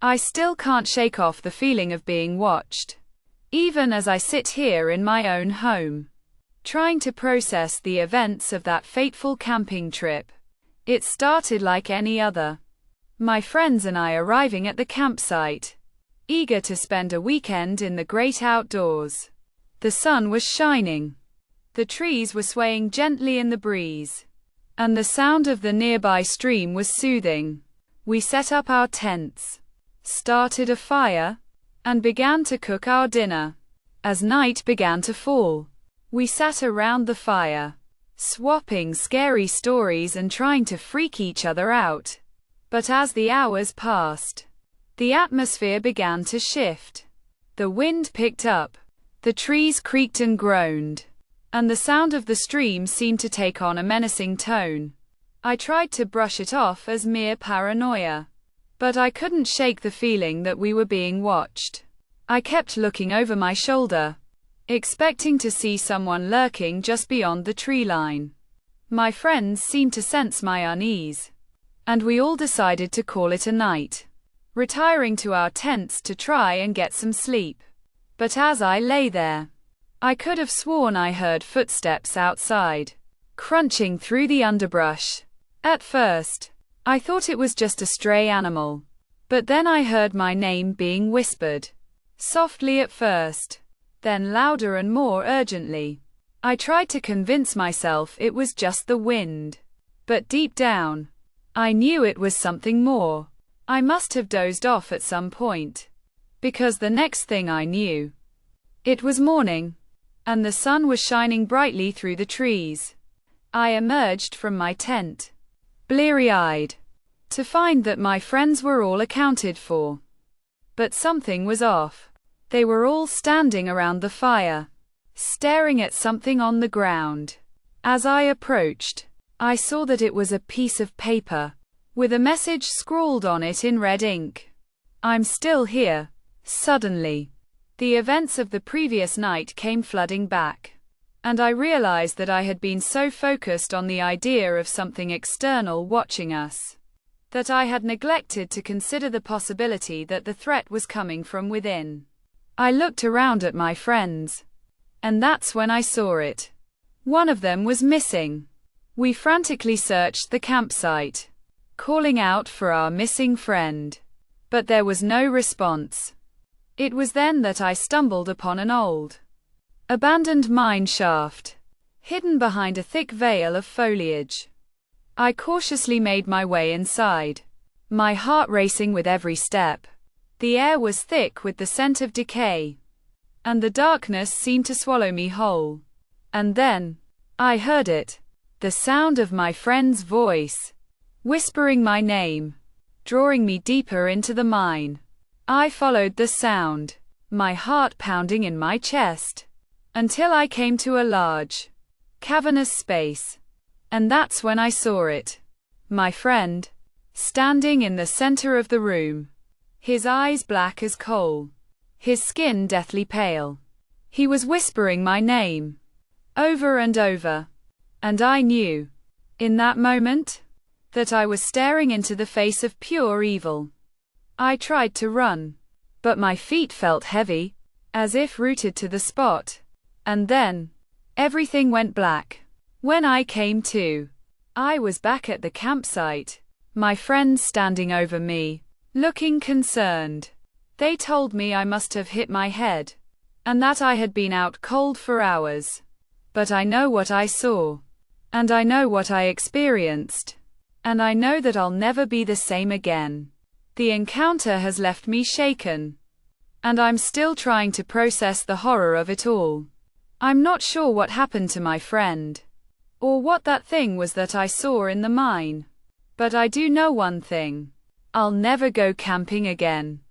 I still can't shake off the feeling of being watched, even as I sit here in my own home, trying to process the events of that fateful camping trip. It started like any other. My friends and I arriving at the campsite, eager to spend a weekend in the great outdoors. The sun was shining. The trees were swaying gently in the breeze, and the sound of the nearby stream was soothing. We set up our tents, started a fire, and began to cook our dinner. As night began to fall, we sat around the fire, swapping scary stories and trying to freak each other out. But as the hours passed, the atmosphere began to shift. The wind picked up, the trees creaked and groaned, and the sound of the stream seemed to take on a menacing tone. I tried to brush it off as mere paranoia, but I couldn't shake the feeling that we were being watched. I kept looking over my shoulder, expecting to see someone lurking just beyond the tree line. My friends seemed to sense my unease, and we all decided to call it a night, retiring to our tents to try and get some sleep. But as I lay there, I could have sworn I heard footsteps outside, crunching through the underbrush. At first, I thought it was just a stray animal, but then I heard my name being whispered, softly at first, then louder and more urgently. I tried to convince myself it was just the wind, but deep down, I knew it was something more. I must have dozed off at some point, because the next thing I knew, it was morning, and the sun was shining brightly through the trees. I emerged from my tent, bleary-eyed, to find that my friends were all accounted for. But something was off. They were all standing around the fire, staring at something on the ground. As I approached, I saw that it was a piece of paper, with a message scrawled on it in red ink. I'm still here. Suddenly, the events of the previous night came flooding back, and I realized that I had been so focused on the idea of something external watching us, that I had neglected to consider the possibility that the threat was coming from within. I looked around at my friends, and that's when I saw it. One of them was missing. We frantically searched the campsite, calling out for our missing friend, but there was no response. It was then that I stumbled upon an old, abandoned mine shaft, hidden behind a thick veil of foliage. I cautiously made my way inside, my heart racing with every step. The air was thick with the scent of decay, and the darkness seemed to swallow me whole. And then, I heard it, the sound of my friend's voice, whispering my name, drawing me deeper into the mine. I followed the sound, my heart pounding in my chest, until I came to a large, cavernous space. And that's when I saw it. My friend, standing in the center of the room, his eyes black as coal, his skin deathly pale. He was whispering my name, over and over. And I knew, in that moment, that I was staring into the face of pure evil. I tried to run, but my feet felt heavy, as if rooted to the spot. And then, everything went black. When I came to, I was back at the campsite, my friends standing over me, looking concerned. They told me I must have hit my head, and that I had been out cold for hours. But I know what I saw, and I know what I experienced, and I know that I'll never be the same again. The encounter has left me shaken, and I'm still trying to process the horror of it all. I'm not sure what happened to my friend, or what that thing was that I saw in the mine. But I do know one thing. I'll never go camping again.